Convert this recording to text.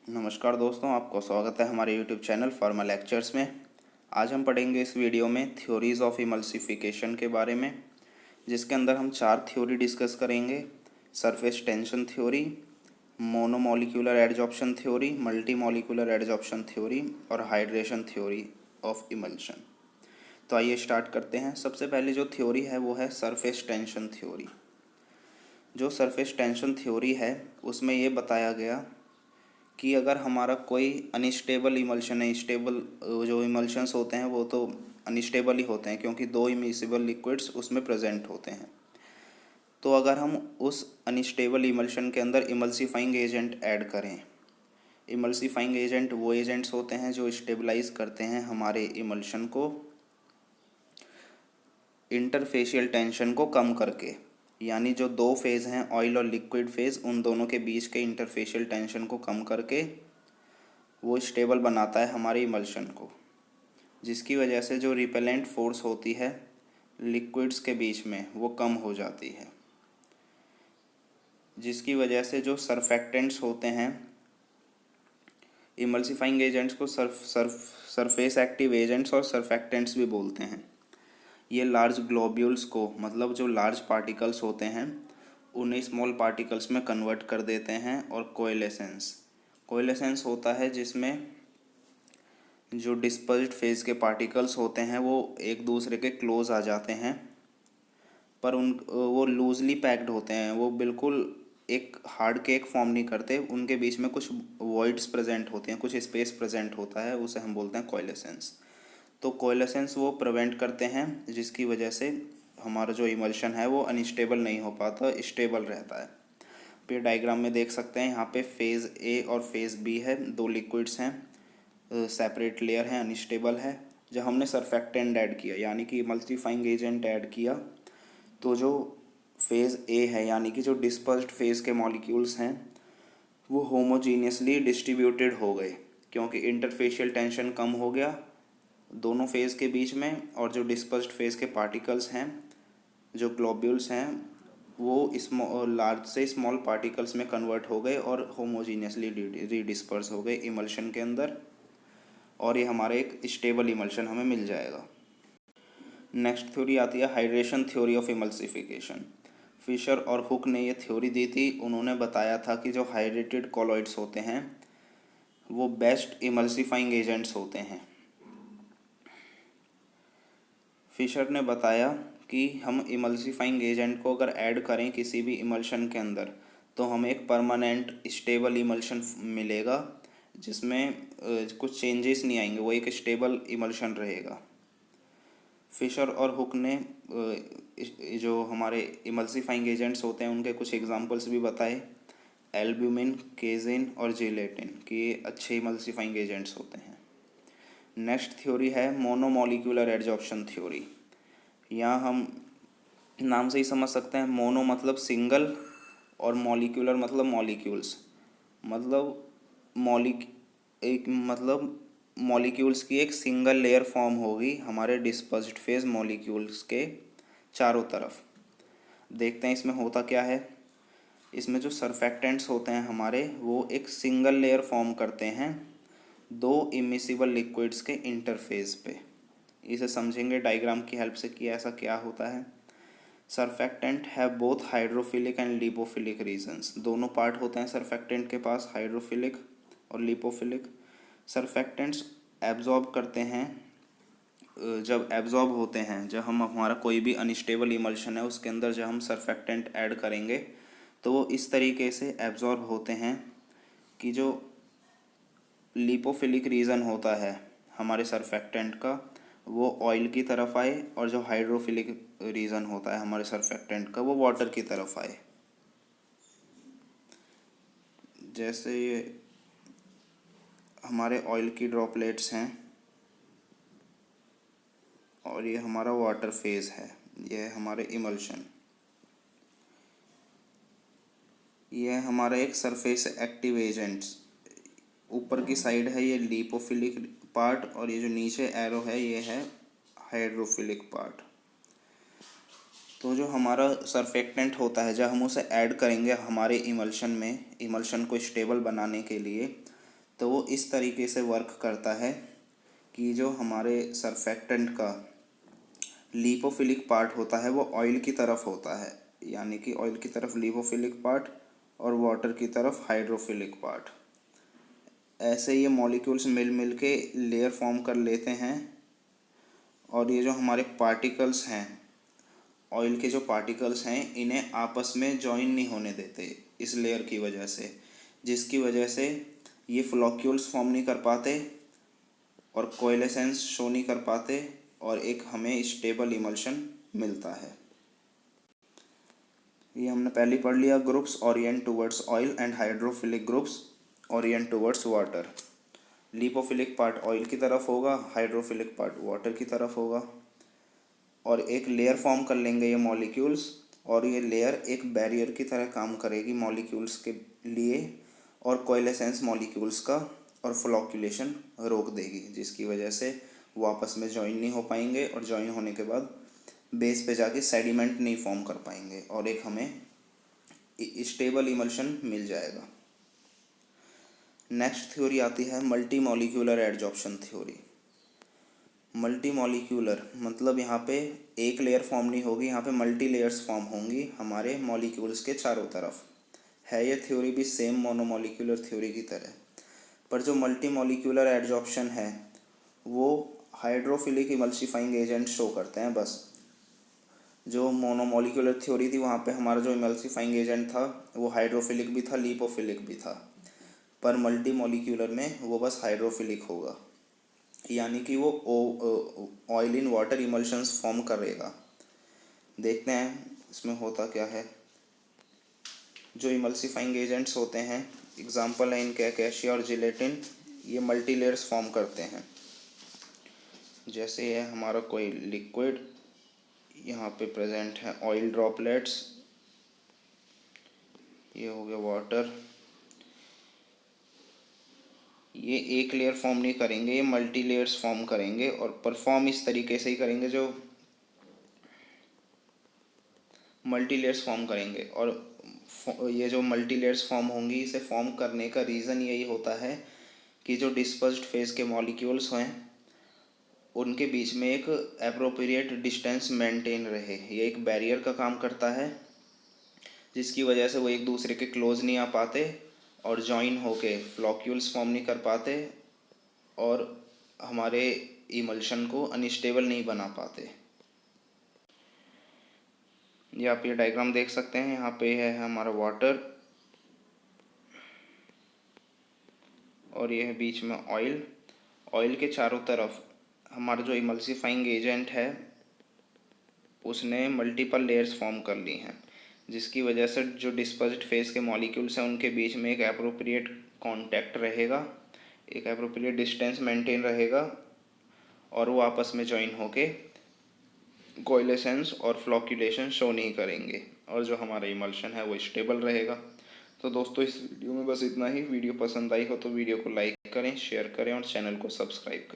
नमस्कार दोस्तों, आपको स्वागत है हमारे YouTube चैनल फॉर्मा लेक्चर्स में। आज हम पढ़ेंगे इस वीडियो में थ्योरीज ऑफ इमल्सिफिकेशन के बारे में, जिसके अंदर हम 4 थ्योरी डिस्कस करेंगे। Surface tension theory, monomolecular adsorption theory, multimolecular adsorption theory और हाइड्रेशन थ्योरी ऑफ इमल्शन। तो आइए स्टार्ट करते हैं। सबसे पहले जो थ्योरी है वो है सरफेस टेंशन थ्योरी। जो सरफेस टेंशन थ्योरी है उसमें ये बताया गया कि अगर हमारा कोई अनस्टेबल इमल्शन है, स्टेबल जो इमल्शंस होते हैं वो तो अनस्टेबल ही होते हैं, क्योंकि 2 इमिसिबल लिक्विड्स उसमें प्रेजेंट होते हैं। तो अगर हम उस अनस्टेबल इमल्शन के अंदर इमल्सिफाइंग एजेंट ऐड करें, इमल्सिफाइंग एजेंट वो एजेंट्स होते हैं जो स्टेबलाइज करते हैं हमारे इमल्शन को, इंटरफेशियल टेंशन को कम करके। यानी जो 2 फेज़ हैं, ऑयल और लिक्विड फेज़, उन दोनों के बीच के इंटरफेशियल टेंशन को कम करके वो स्टेबल बनाता है हमारे इमल्शन को, जिसकी वजह से जो रिपेलेंट फोर्स होती है लिक्विड्स के बीच में वो कम हो जाती है, जिसकी वजह से जो सरफेक्टेंट्स होते हैं, इमल्सिफाइंग एजेंट्स को सरफेस एक्टिव एजेंट्स और सरफेक्टेंट्स भी बोलते हैं। ये लार्ज ग्लोब्यूल्स को, मतलब जो लार्ज पार्टिकल्स होते हैं उन्हें स्मॉल पार्टिकल्स में कन्वर्ट कर देते हैं। और कोएलेसेंस होता है जिसमें जो डिस्पर्स्ड फेज के पार्टिकल्स होते हैं वो एक दूसरे के क्लोज आ जाते हैं, पर वो लूजली पैक्ड होते हैं, वो बिल्कुल एक हार्ड केक फॉर्म नहीं करते, उनके बीच में कुछ वॉइड्स प्रेजेंट होते हैं, कुछ स्पेस प्रेजेंट होता है, उसे हम बोलते हैं कोएलेसेंस। तो कोएलेसेंस वो प्रिवेंट करते हैं, जिसकी वजह से हमारा जो इमल्शन है वो अनस्टेबल नहीं हो पाता, स्टेबल रहता है। पे डायग्राम में देख सकते हैं, यहाँ पे फेज़ ए और फेज़ बी है, 2 लिक्विड्स हैं, सेपरेट लेयर है, अनस्टेबल है। जब हमने सरफेक्टेंट ऐड किया यानी कि इमल्सिफाइंग एजेंट ऐड किया, तो जो फेज़ ए है यानी कि जो डिस्पर्स्ड फेज़ के मॉलिक्यूल्स हैं वो होमोजीनियसली डिस्ट्रीब्यूटेड हो गए, क्योंकि इंटरफेशियल टेंशन कम हो गया दोनों फेज़ के बीच में, और जो डिस्पर्स्ड फेज़ के पार्टिकल्स हैं, जो ग्लोब्यूल्स हैं, वो लार्ज से स्मॉल पार्टिकल्स में कन्वर्ट हो गए और होमोजीनियसली रीडिस्पर्स हो गए इमल्शन के अंदर, और ये हमारा एक स्टेबल इमल्शन हमें मिल जाएगा। नेक्स्ट थ्योरी आती है hydration theory of emulsification. Fisher और हुक ने ये थ्योरी दी थी। उन्होंने बताया था कि जो हाइड्रेटेड कॉलॉइड्स होते हैं वो बेस्ट इमल्सिफाइंग एजेंट्स होते हैं। फिशर ने बताया कि हम इमल्सिफाइंग एजेंट को अगर ऐड करें किसी भी इमल्शन के अंदर तो हमें एक परमानेंट स्टेबल इमल्शन मिलेगा, जिसमें कुछ चेंजेस नहीं आएंगे, वो एक स्टेबल इमल्शन रहेगा। फिशर और हुक ने जो हमारे इमल्सिफाइंग एजेंट्स होते हैं उनके कुछ एग्जांपल्स भी बताए, एल्ब्यूमिन, केजिन और जिलेटिन, कि ये अच्छे इमल्सिफाइंग एजेंट्स होते हैं। नेक्स्ट थ्योरी है मोनोमोलिक्यूलर एडजॉर्प्शन थ्योरी। यहाँ हम नाम से ही समझ सकते हैं, मोनो मतलब सिंगल और मॉलिक्यूलर मतलब मॉलिक्यूल्स, मतलब मॉलिक्यूल्स की एक सिंगल लेयर फॉर्म होगी हमारे डिस्पर्स्ड फेज मॉलिक्यूल्स के चारों तरफ। देखते हैं इसमें होता क्या है। इसमें जो सरफेक्टेंट्स होते हैं हमारे वो एक सिंगल लेयर फॉर्म करते हैं 2 इमिसिबल लिक्विड्स के इंटरफेस पे। इसे समझेंगे डायग्राम की हेल्प से कि ऐसा क्या होता है। Surfactant have both hydrophilic and lipophilic regions. दोनों पार्ट होते हैं सरफेक्टेंट के पास, हाइड्रोफिलिक और लिपोफिलिक। सरफेक्टेंट्स एब्जॉर्ब करते हैं, जब एब्जॉर्ब होते हैं, जब हम हमारा कोई भी अनस्टेबल इमल्शन है उसके अंदर जब हम सरफेक्टेंट ऐड करेंगे तो वो इस तरीके से एब्जॉर्ब होते हैं कि जो लिपोफिलिक रीजन होता है हमारे सरफेक्टेंट का वो ऑयल की तरफ आए, और जो हाइड्रोफिलिक रीजन होता है हमारे सरफेक्टेंट का वो वाटर की तरफ आए। जैसे ये हमारे ऑयल की ड्रॉपलेट्स हैं और ये हमारा वाटर फेज है, ये है हमारे इमल्शन। ये है हमारा एक सरफेस एक्टिव एजेंट्स, ऊपर की साइड है ये लिपोफिलिक पार्ट, और ये जो नीचे एरो है ये है हाइड्रोफिलिक पार्ट। तो जो हमारा सरफेक्टेंट होता है जब हम उसे ऐड करेंगे हमारे इमल्शन में, इमल्शन को स्टेबल बनाने के लिए, तो वो इस तरीके से वर्क करता है कि जो हमारे सरफेक्टेंट का लिपोफिलिक पार्ट होता है वो ऑयल की तरफ होता है, यानी कि ऑयल की तरफ लिपोफिलिक पार्ट और वाटर की तरफ हाइड्रोफिलिक पार्ट। ऐसे ये मॉलिक्यूल्स मिल मिल के लेयर फॉर्म कर लेते हैं और ये जो हमारे पार्टिकल्स हैं, ऑयल के जो पार्टिकल्स हैं, इन्हें आपस में जॉइन नहीं होने देते इस लेयर की वजह से, जिसकी वजह से ये फ्लॉक्यूल्स फॉर्म नहीं कर पाते और कोएलेसेंस शो नहीं कर पाते और एक हमें स्टेबल इमल्शन मिलता है। ये हमने पहले ही पढ़ लिया। Groups Orient towards oil and hydrophilic groups Orient towards water. Lipophilic part oil की तरफ होगा, हाइड्रोफिलिक पार्ट वाटर की तरफ होगा और एक लेयर फॉर्म कर लेंगे ये मॉलिक्यूल्स और ये लेयर एक बैरियर की तरह काम करेगी मॉलिक्यूल्स के लिए और कोएलेसेंस मॉलिक्यूल्स का और फ्लॉक्यूलेशन रोक देगी, जिसकी वजह से वो आपस में जॉइन नहीं हो पाएंगे और जॉइन होने के बाद बेस पे जाके सेडिमेंट नहीं फॉर्म कर पाएंगे और एक हमें स्टेबल इमल्शन मिल जाएगा। नेक्स्ट थ्योरी आती है multi molecular adsorption theory. Multi molecular मतलब यहाँ पे एक लेयर फॉर्म नहीं होगी, यहाँ पे मल्टी लेयर्स फॉर्म होंगी हमारे मॉलिक्यूल्स के चारों तरफ। है ये थ्योरी भी सेम मोनोमॉलिक्यूलर थ्योरी की तरह, पर जो मल्टी मॉलिक्यूलर एडजॉर्प्शन है वो हाइड्रोफिलिक इमल्सिफाइंग एजेंट शो करते हैं बस। जो मोनोमॉलिक्यूलर थ्योरी थी वहाँ पे हमारा जो इमल्सिफाइंग एजेंट था वो हाइड्रोफिलिक भी था, लिपोफिलिक भी था, पर मल्टी मॉलिक्यूलर में वो बस हाइड्रोफिलिक होगा, यानी कि वो oil in water emulsions form करेगा। देखते हैं इसमें होता क्या है। जो इमल्सिफाइंग एजेंट्स होते हैं, एग्जांपल है इनके अकेशिया और जिलेटिन, ये मल्टी लेयर्स फॉर्म करते हैं। जैसे ये हमारा कोई लिक्विड, यहाँ पे प्रेजेंट है ऑयल ड्रॉपलेट्स, ये हो गया वाटर। ये एक लेयर फॉर्म नहीं करेंगे, ये मल्टी लेयर्स फॉर्म करेंगे और परफॉर्म इस तरीके से ही करेंगे, जो मल्टी लेयर्स फॉर्म करेंगे। और ये जो मल्टी लेयर्स फॉर्म होंगी, इसे फॉर्म करने का रीज़न यही होता है कि जो डिस्पर्स्ड फेज के मॉलिक्यूल्स हैं उनके बीच में एक एप्रोप्रिएट डिस्टेंस मेंटेन रहे। ये एक बैरियर का काम करता है, जिसकी वजह से वो एक दूसरे के क्लोज नहीं आ पाते और जॉइन होके फ्लॉक्यूल्स फॉर्म नहीं कर पाते और हमारे इमल्शन को अनस्टेबल नहीं बना पाते। ये आप ये डायग्राम देख सकते हैं, यहाँ पे है हमारा वाटर और ये है बीच में ऑयल। ऑयल के चारों तरफ हमारा जो इमल्सिफाइंग एजेंट है उसने मल्टीपल लेयर्स फॉर्म कर ली हैं, जिसकी वजह से जो डिस्पर्स्ड फेज के मॉलिक्यूल्स हैं उनके बीच में एक एप्रोप्रिएट कांटेक्ट रहेगा, एक एप्रोप्रिएट डिस्टेंस मेंटेन रहेगा और वो आपस में जॉइन होके कोएलेसेंस और फ्लॉक्यूलेशन शो नहीं करेंगे और जो हमारा इमल्शन है वो स्टेबल रहेगा। तो दोस्तों इस वीडियो में बस इतना ही। वीडियो पसंद आई हो तो वीडियो को लाइक करें, शेयर करें और चैनल को सब्सक्राइब करें।